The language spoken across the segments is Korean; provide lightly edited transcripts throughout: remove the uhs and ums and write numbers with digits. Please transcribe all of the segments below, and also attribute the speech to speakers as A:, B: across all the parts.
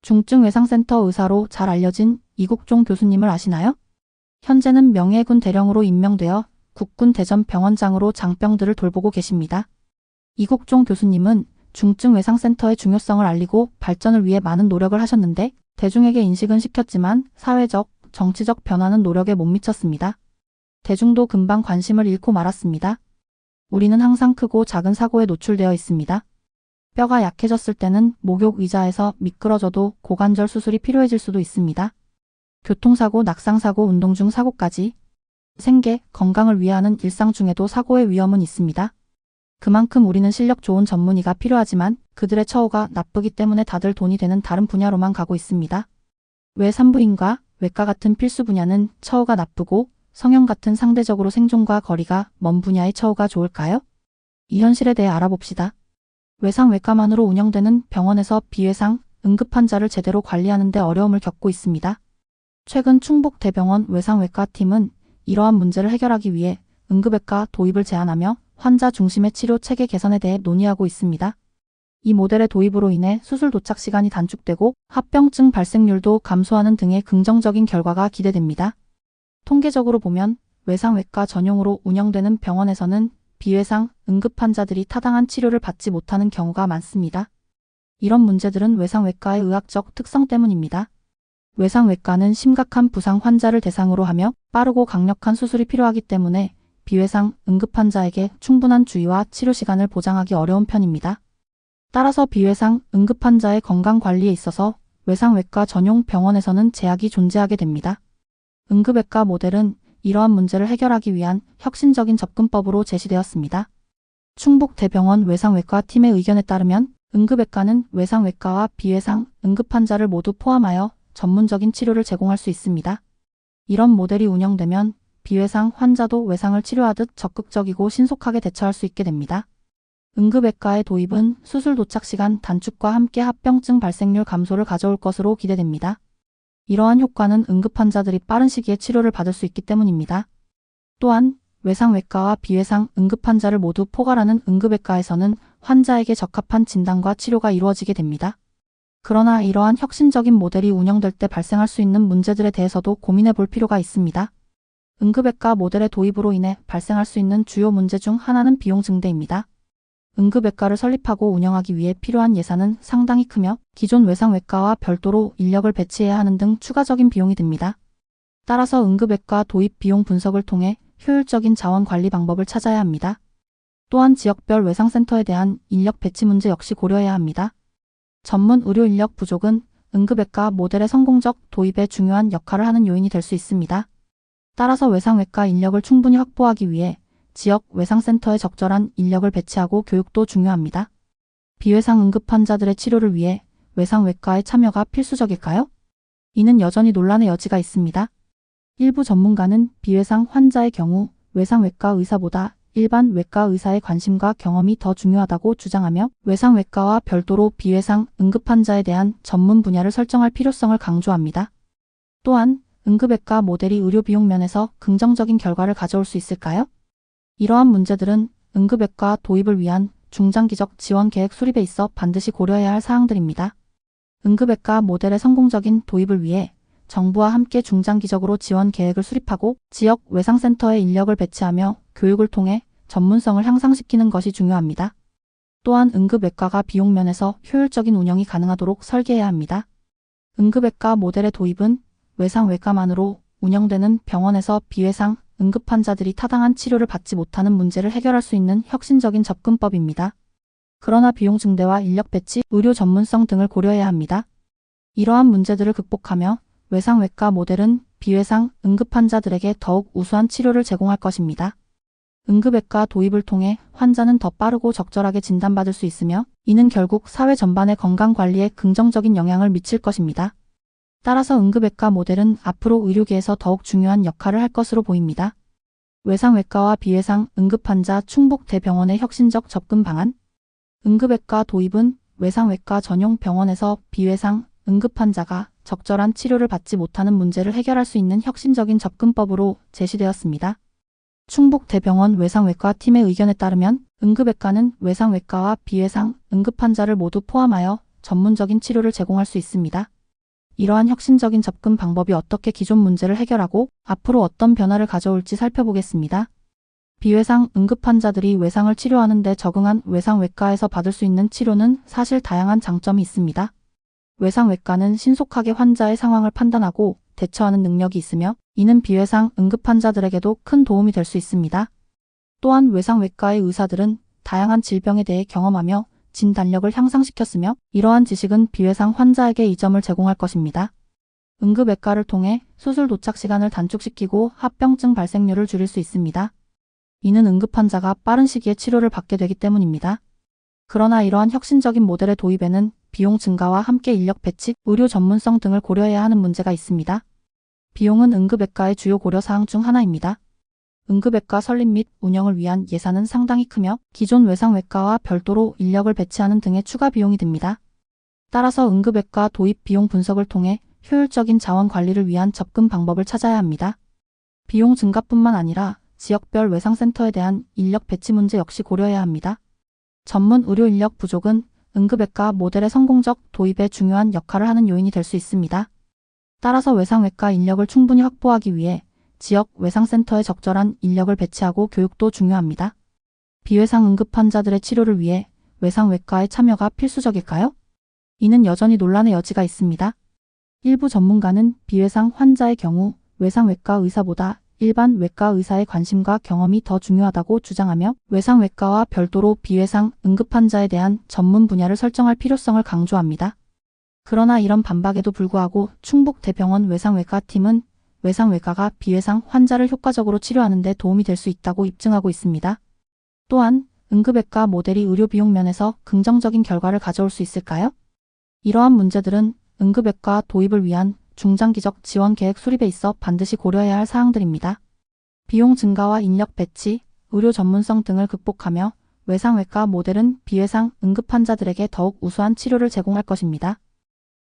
A: 중증외상센터 의사로 잘 알려진 이국종 교수님을 아시나요? 현재는 명예군 대령으로 임명되어 국군 대전병원장으로 장병들을 돌보고 계십니다. 이국종 교수님은 중증외상센터의 중요성을 알리고 발전을 위해 많은 노력을 하셨는데 대중에게 인식은 시켰지만 사회적, 정치적 변화는 노력에 못 미쳤습니다. 대중도 금방 관심을 잃고 말았습니다. 우리는 항상 크고 작은 사고에 노출되어 있습니다. 뼈가 약해졌을 때는 목욕 의자에서 미끄러져도 고관절 수술이 필요해질 수도 있습니다. 교통사고, 낙상사고, 운동 중 사고까지 생계, 건강을 위하는 일상 중에도 사고의 위험은 있습니다. 그만큼 우리는 실력 좋은 전문의가 필요하지만 그들의 처우가 나쁘기 때문에 다들 돈이 되는 다른 분야로만 가고 있습니다. 왜 산부인과, 외과 같은 필수 분야는 처우가 나쁘고 성형 같은 상대적으로 생존과 거리가 먼 분야의 처우가 좋을까요? 이 현실에 대해 알아봅시다. 외상외과만으로 운영되는 병원에서 비외상, 응급환자를 제대로 관리하는 데 어려움을 겪고 있습니다. 최근 충북대병원 외상외과팀은 이러한 문제를 해결하기 위해 응급외과 도입을 제안하며 환자 중심의 치료 체계 개선에 대해 논의하고 있습니다. 이 모델의 도입으로 인해 수술 도착 시간이 단축되고 합병증 발생률도 감소하는 등의 긍정적인 결과가 기대됩니다. 통계적으로 보면 외상외과 전용으로 운영되는 병원에서는 비외상, 응급환자들이 타당한 치료를 받지 못하는 경우가 많습니다. 이런 문제들은 외상외과의 의학적 특성 때문입니다. 외상외과는 심각한 부상 환자를 대상으로 하며 빠르고 강력한 수술이 필요하기 때문에 비외상, 응급환자에게 충분한 주의와 치료 시간을 보장하기 어려운 편입니다. 따라서 비외상, 응급환자의 건강관리에 있어서 외상외과 전용 병원에서는 제약이 존재하게 됩니다. 응급외과 모델은 이러한 문제를 해결하기 위한 혁신적인 접근법으로 제시되었습니다. 충북대병원 외상외과 팀의 의견에 따르면 응급외과는 외상외과와 비외상, 응급환자를 모두 포함하여 전문적인 치료를 제공할 수 있습니다. 이런 모델이 운영되면 비외상 환자도 외상을 치료하듯 적극적이고 신속하게 대처할 수 있게 됩니다. 응급외과의 도입은 수술 도착 시간 단축과 함께 합병증 발생률 감소를 가져올 것으로 기대됩니다. 이러한 효과는 응급환자들이 빠른 시기에 치료를 받을 수 있기 때문입니다. 또한 외상외과와 비외상 응급환자를 모두 포괄하는 응급외과에서는 환자에게 적합한 진단과 치료가 이루어지게 됩니다. 그러나 이러한 혁신적인 모델이 운영될 때 발생할 수 있는 문제들에 대해서도 고민해 볼 필요가 있습니다. 응급외과 모델의 도입으로 인해 발생할 수 있는 주요 문제 중 하나는 비용 증대입니다. 응급외과를 설립하고 운영하기 위해 필요한 예산은 상당히 크며 기존 외상외과와 별도로 인력을 배치해야 하는 등 추가적인 비용이 듭니다. 따라서 응급외과 도입 비용 분석을 통해 효율적인 자원 관리 방법을 찾아야 합니다. 또한 지역별 외상센터에 대한 인력 배치 문제 역시 고려해야 합니다. 전문 의료 인력 부족은 응급외과 모델의 성공적 도입에 중요한 역할을 하는 요인이 될 수 있습니다. 따라서 외상외과 인력을 충분히 확보하기 위해 지역 외상센터에 적절한 인력을 배치하고 교육도 중요합니다. 비외상 응급환자들의 치료를 위해 외상외과의 참여가 필수적일까요? 이는 여전히 논란의 여지가 있습니다. 일부 전문가는 비외상 환자의 경우 외상외과 의사보다 일반 외과 의사의 관심과 경험이 더 중요하다고 주장하며 외상외과와 별도로 비외상 응급환자에 대한 전문 분야를 설정할 필요성을 강조합니다. 또한 응급외과 모델이 의료 비용 면에서 긍정적인 결과를 가져올 수 있을까요? 이러한 문제들은 응급외과 도입을 위한 중장기적 지원 계획 수립에 있어 반드시 고려해야 할 사항들입니다. 응급외과 모델의 성공적인 도입을 위해 정부와 함께 중장기적으로 지원 계획을 수립하고 지역 외상센터에 인력을 배치하며 교육을 통해 전문성을 향상시키는 것이 중요합니다. 또한 응급외과가 비용 면에서 효율적인 운영이 가능하도록 설계해야 합니다. 응급외과 모델의 도입은 외상외과만으로 운영되는 병원에서 비외상, 응급환자들이 타당한 치료를 받지 못하는 문제를 해결할 수 있는 혁신적인 접근법입니다. 그러나 비용 증대와 인력 배치, 의료 전문성 등을 고려해야 합니다. 이러한 문제들을 극복하며 외상외과 모델은 비외상 응급환자들에게 더욱 우수한 치료를 제공할 것입니다. 응급외과 도입을 통해 환자는 더 빠르고 적절하게 진단받을 수 있으며 이는 결국 사회 전반의 건강관리에 긍정적인 영향을 미칠 것입니다. 따라서 응급외과 모델은 앞으로 의료계에서 더욱 중요한 역할을 할 것으로 보입니다. 외상외과와 비외상 응급환자 충북대병원의 혁신적 접근 방안. 응급외과 도입은 외상외과 전용 병원에서 비외상 응급환자가 적절한 치료를 받지 못하는 문제를 해결할 수 있는 혁신적인 접근법으로 제시되었습니다. 충북대병원 외상외과 팀의 의견에 따르면 응급외과는 외상외과와 비외상 응급환자를 모두 포함하여 전문적인 치료를 제공할 수 있습니다. 이러한 혁신적인 접근 방법이 어떻게 기존 문제를 해결하고 앞으로 어떤 변화를 가져올지 살펴보겠습니다. 비외상 응급환자들이 외상을 치료하는 데 적응한 외상외과에서 받을 수 있는 치료는 사실 다양한 장점이 있습니다. 외상외과는 신속하게 환자의 상황을 판단하고 대처하는 능력이 있으며 이는 비외상 응급환자들에게도 큰 도움이 될 수 있습니다. 또한 외상외과의 의사들은 다양한 질병에 대해 경험하며 진단력을 향상시켰으며 이러한 지식은 비외상 환자에게 이 점을 제공할 것입니다. 응급외과를 통해 수술 도착 시간을 단축시키고 합병증 발생률을 줄일 수 있습니다. 이는 응급환자가 빠른 시기에 치료를 받게 되기 때문입니다. 그러나 이러한 혁신적인 모델의 도입에는 비용 증가와 함께 인력 배치, 의료 전문성 등을 고려해야 하는 문제가 있습니다. 비용은 응급외과의 주요 고려사항 중 하나입니다. 응급외과 설립 및 운영을 위한 예산은 상당히 크며 기존 외상외과와 별도로 인력을 배치하는 등의 추가 비용이 듭니다. 따라서 응급외과 도입 비용 분석을 통해 효율적인 자원 관리를 위한 접근 방법을 찾아야 합니다. 비용 증가뿐만 아니라 지역별 외상센터에 대한 인력 배치 문제 역시 고려해야 합니다. 전문 의료 인력 부족은 응급외과 모델의 성공적 도입에 중요한 역할을 하는 요인이 될 수 있습니다. 따라서 외상외과 인력을 충분히 확보하기 위해 지역 외상센터에 적절한 인력을 배치하고 교육도 중요합니다. 비외상 응급환자들의 치료를 위해 외상외과의 참여가 필수적일까요? 이는 여전히 논란의 여지가 있습니다. 일부 전문가는 비외상 환자의 경우 외상외과 의사보다 일반 외과 의사의 관심과 경험이 더 중요하다고 주장하며 외상외과와 별도로 비외상 응급환자에 대한 전문 분야를 설정할 필요성을 강조합니다. 그러나 이런 반박에도 불구하고 충북대병원 외상외과팀은 외상외과가 비외상 환자를 효과적으로 치료하는 데 도움이 될 수 있다고 입증하고 있습니다. 또한 응급외과 모델이 의료 비용 면에서 긍정적인 결과를 가져올 수 있을까요? 이러한 문제들은 응급외과 도입을 위한 중장기적 지원 계획 수립에 있어 반드시 고려해야 할 사항들입니다. 비용 증가와 인력 배치, 의료 전문성 등을 극복하며 외상외과 모델은 비외상 응급환자들에게 더욱 우수한 치료를 제공할 것입니다.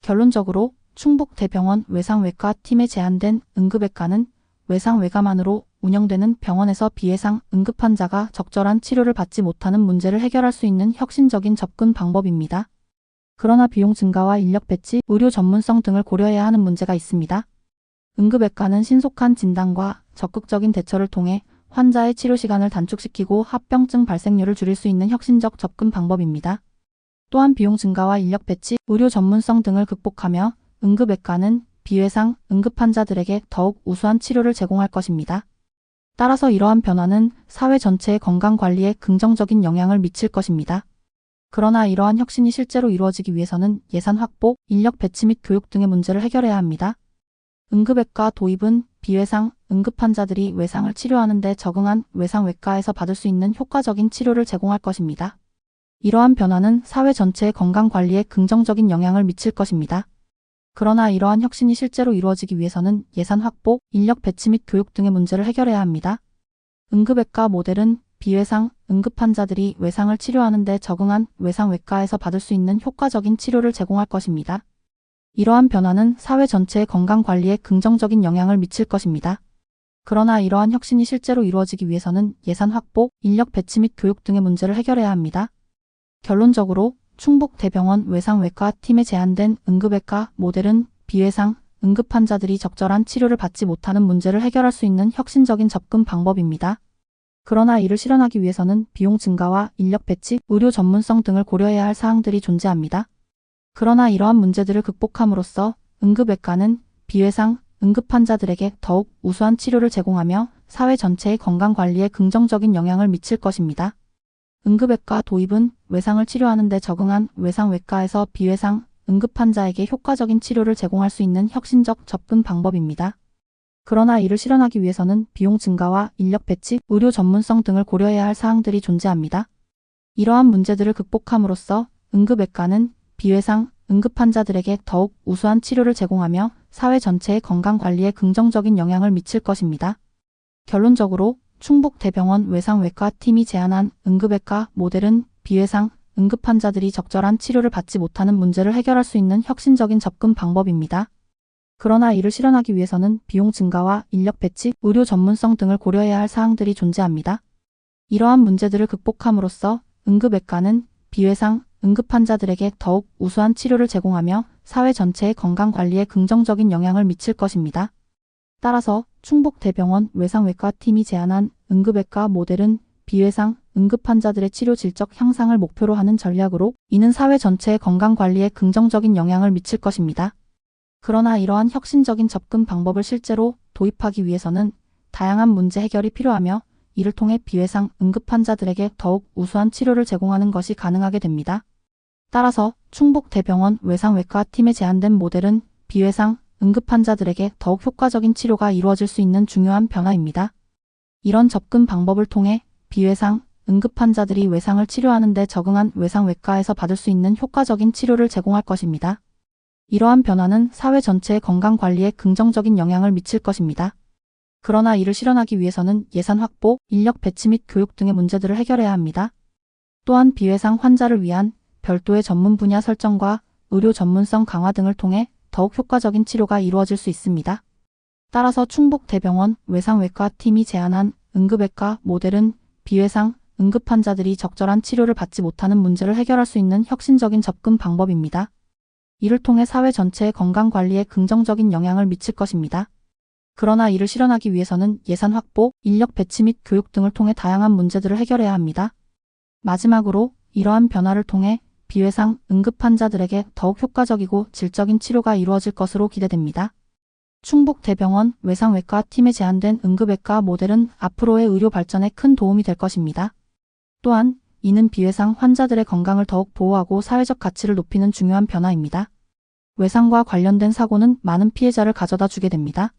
A: 결론적으로 충북대병원 외상외과 팀에 제한된 응급외과는 외상외과만으로 운영되는 병원에서 비외상 응급환자가 적절한 치료를 받지 못하는 문제를 해결할 수 있는 혁신적인 접근 방법입니다. 그러나 비용 증가와 인력 배치, 의료 전문성 등을 고려해야 하는 문제가 있습니다. 응급외과는 신속한 진단과 적극적인 대처를 통해 환자의 치료 시간을 단축시키고 합병증 발생률을 줄일 수 있는 혁신적 접근 방법입니다. 또한 비용 증가와 인력 배치, 의료 전문성 등을 극복하며 응급외과는 비외상 응급환자들에게 더욱 우수한 치료를 제공할 것입니다. 따라서 이러한 변화는 사회 전체의 건강관리에 긍정적인 영향을 미칠 것입니다. 그러나 이러한 혁신이 실제로 이루어지기 위해서는 예산 확보, 인력 배치 및 교육 등의 문제를 해결해야 합니다. 응급외과 도입은 비외상 응급환자들이 외상을 치료하는 데 적응한 외상외과에서 받을 수 있는 효과적인 치료를 제공할 것입니다. 이러한 변화는 사회 전체의 건강관리에 긍정적인 영향을 미칠 것입니다. 그러나 이러한 혁신이 실제로 이루어지기 위해서는 예산 확보, 인력 배치 및 교육 등의 문제를 해결해야 합니다. 응급외과 모델은 비외상 응급환자들이 외상을 치료하는 데 적응한 외상외과에서 받을 수 있는 효과적인 치료를 제공할 것입니다. 이러한 변화는 사회 전체의 건강관리에 긍정적인 영향을 미칠 것입니다. 그러나 이러한 혁신이 실제로 이루어지기 위해서는 예산 확보, 인력 배치 및 교육 등의 문제를 해결해야 합니다. 결론적으로 충북대병원 외상외과 팀에 제한된 응급외과 모델은 비외상 응급환자들이 적절한 치료를 받지 못하는 문제를 해결할 수 있는 혁신적인 접근 방법입니다. 그러나 이를 실현하기 위해서는 비용 증가와 인력 배치, 의료 전문성 등을 고려해야 할 사항들이 존재합니다. 그러나 이러한 문제들을 극복함으로써 응급외과는 비외상 응급환자들에게 더욱 우수한 치료를 제공하며 사회 전체의 건강관리에 긍정적인 영향을 미칠 것입니다. 응급외과 도입은 외상을 치료하는 데 적응한 외상외과에서 비외상 응급환자에게 효과적인 치료를 제공할 수 있는 혁신적 접근 방법입니다. 그러나 이를 실현하기 위해서는 비용 증가와 인력 배치, 의료 전문성 등을 고려해야 할 사항들이 존재합니다. 이러한 문제들을 극복함으로써 응급외과는 비외상 응급환자들에게 더욱 우수한 치료를 제공하며 사회 전체의 건강관리에 긍정적인 영향을 미칠 것입니다. 결론적으로 충북대병원 외상외과 팀이 제안한 응급외과 모델은 비외상 응급환자들이 적절한 치료를 받지 못하는 문제를 해결할 수 있는 혁신적인 접근 방법입니다. 그러나 이를 실현하기 위해서는 비용 증가와 인력 배치, 의료 전문성 등을 고려해야 할 사항들이 존재합니다. 이러한 문제들을 극복함으로써 응급외과는 비외상 응급환자들에게 더욱 우수한 치료를 제공하며 사회 전체의 건강관리에 긍정적인 영향을 미칠 것입니다. 따라서 충북대병원 외상외과팀이 제안한 응급외과 모델은 비외상 응급환자들의 치료 질적 향상을 목표로 하는 전략으로 이는 사회 전체의 건강관리에 긍정적인 영향을 미칠 것입니다. 그러나 이러한 혁신적인 접근 방법을 실제로 도입하기 위해서는 다양한 문제 해결이 필요하며 이를 통해 비외상 응급환자들에게 더욱 우수한 치료를 제공하는 것이 가능하게 됩니다. 따라서 충북대병원 외상외과팀에 제안된 모델은 비외상 응급환자들에게 더욱 효과적인 치료가 이루어질 수 있는 중요한 변화입니다. 이런 접근 방법을 통해 비외상 응급환자들이 외상을 치료하는 데 적응한 외상외과에서 받을 수 있는 효과적인 치료를 제공할 것입니다. 이러한 변화는 사회 전체의 건강관리에 긍정적인 영향을 미칠 것입니다. 그러나 이를 실현하기 위해서는 예산 확보, 인력 배치 및 교육 등의 문제들을 해결해야 합니다. 또한 비외상 환자를 위한 별도의 전문 분야 설정과 의료 전문성 강화 등을 통해 더욱 효과적인 치료가 이루어질 수 있습니다. 따라서 충북대병원 외상외과팀이 제안한 응급외과 모델은 비외상 응급환자들이 적절한 치료를 받지 못하는 문제를 해결할 수 있는 혁신적인 접근 방법입니다. 이를 통해 사회 전체의 건강관리에 긍정적인 영향을 미칠 것입니다. 그러나 이를 실현하기 위해서는 예산 확보, 인력 배치 및 교육 등을 통해 다양한 문제들을 해결해야 합니다. 마지막으로 이러한 변화를 통해 비외상 응급환자들에게 더욱 효과적이고 질적인 치료가 이루어질 것으로 기대됩니다. 충북대병원 외상외과팀에 제안된 응급외과 모델은 앞으로의 의료 발전에 큰 도움이 될 것입니다. 또한 이는 비외상 환자들의 건강을 더욱 보호하고 사회적 가치를 높이는 중요한 변화입니다. 외상과 관련된 사고는 많은 피해자를 가져다 주게 됩니다.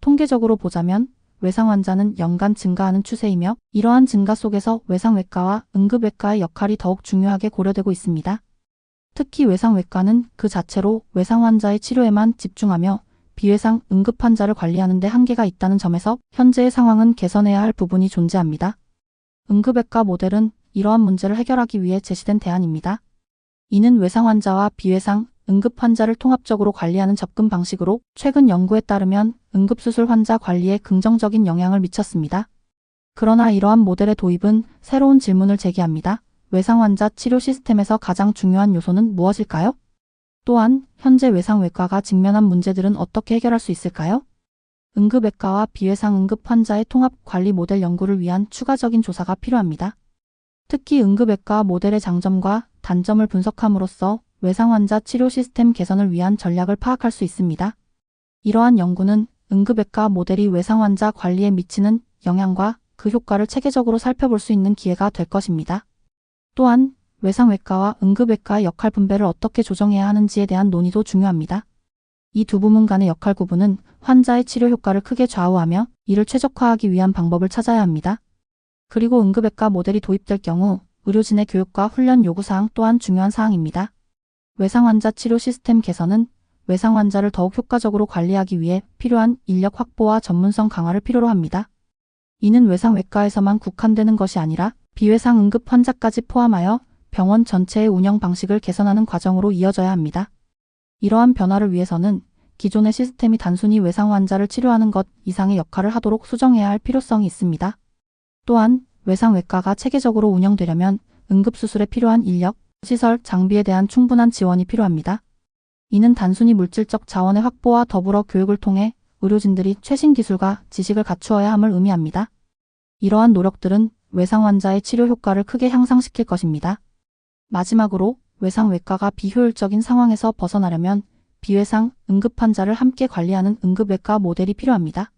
A: 통계적으로 보자면 외상 환자는 연간 증가하는 추세이며 이러한 증가 속에서 외상외과와 응급외과의 역할이 더욱 중요하게 고려되고 있습니다. 특히 외상외과는 그 자체로 외상 환자의 치료에만 집중하며 비외상 응급환자를 관리하는 데 한계가 있다는 점에서 현재의 상황은 개선해야 할 부분이 존재합니다. 응급외과 모델은 이러한 문제를 해결하기 위해 제시된 대안입니다. 이는 외상 환자와 비외상 응급환자를 통합적으로 관리하는 접근 방식으로 최근 연구에 따르면 응급수술 환자 관리에 긍정적인 영향을 미쳤습니다. 그러나 이러한 모델의 도입은 새로운 질문을 제기합니다. 외상 환자 치료 시스템에서 가장 중요한 요소는 무엇일까요? 또한 현재 외상외과가 직면한 문제들은 어떻게 해결할 수 있을까요? 응급외과와 비외상 응급환자의 통합 관리 모델 연구를 위한 추가적인 조사가 필요합니다. 특히 응급외과 모델의 장점과 단점을 분석함으로써 외상 환자 치료 시스템 개선을 위한 전략을 파악할 수 있습니다. 이러한 연구는 응급외과 모델이 외상 환자 관리에 미치는 영향과 그 효과를 체계적으로 살펴볼 수 있는 기회가 될 것입니다. 또한 외상외과와 응급외과의 역할 분배를 어떻게 조정해야 하는지에 대한 논의도 중요합니다. 이 두 부문 간의 역할 구분은 환자의 치료 효과를 크게 좌우하며 이를 최적화하기 위한 방법을 찾아야 합니다. 그리고 응급외과 모델이 도입될 경우 의료진의 교육과 훈련 요구사항 또한 중요한 사항입니다. 외상 환자 치료 시스템 개선은 외상 환자를 더욱 효과적으로 관리하기 위해 필요한 인력 확보와 전문성 강화를 필요로 합니다. 이는 외상외과에서만 국한되는 것이 아니라 비외상 응급 환자까지 포함하여 병원 전체의 운영 방식을 개선하는 과정으로 이어져야 합니다. 이러한 변화를 위해서는 기존의 시스템이 단순히 외상 환자를 치료하는 것 이상의 역할을 하도록 수정해야 할 필요성이 있습니다. 또한 외상외과가 체계적으로 운영되려면 응급수술에 필요한 인력, 시설, 장비에 대한 충분한 지원이 필요합니다. 이는 단순히 물질적 자원의 확보와 더불어 교육을 통해 의료진들이 최신 기술과 지식을 갖추어야 함을 의미합니다. 이러한 노력들은 외상 환자의 치료 효과를 크게 향상시킬 것입니다. 마지막으로 외상외과가 비효율적인 상황에서 벗어나려면 비외상 응급환자를 함께 관리하는 응급외과 모델이 필요합니다.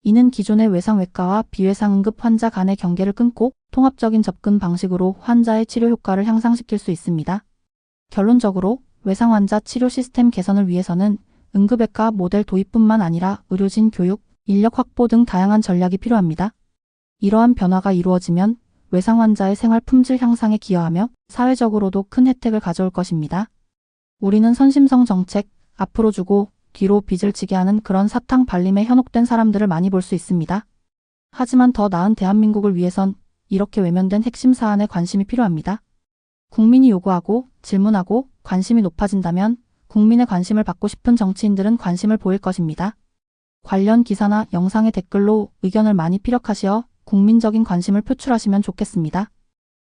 A: 이는 기존의 외상외과와 비외상 응급환자 간의 경계를 끊고 통합적인 접근 방식으로 환자의 치료 효과를 향상시킬 수 있습니다. 결론적으로 외상 환자 치료 시스템 개선을 위해서는 응급외과 모델 도입뿐만 아니라 의료진 교육, 인력 확보 등 다양한 전략이 필요합니다. 이러한 변화가 이루어지면 외상 환자의 생활 품질 향상에 기여하며 사회적으로도 큰 혜택을 가져올 것입니다. 우리는 선심성 정책, 앞으로 주고 뒤로 빚을 지게 하는 그런 사탕 발림에 현혹된 사람들을 많이 볼 수 있습니다. 하지만 더 나은 대한민국을 위해선 이렇게 외면된 핵심 사안에 관심이 필요합니다. 국민이 요구하고 질문하고 관심이 높아진다면 국민의 관심을 받고 싶은 정치인들은 관심을 보일 것입니다. 관련 기사나 영상의 댓글로 의견을 많이 피력하시어 국민적인 관심을 표출하시면 좋겠습니다.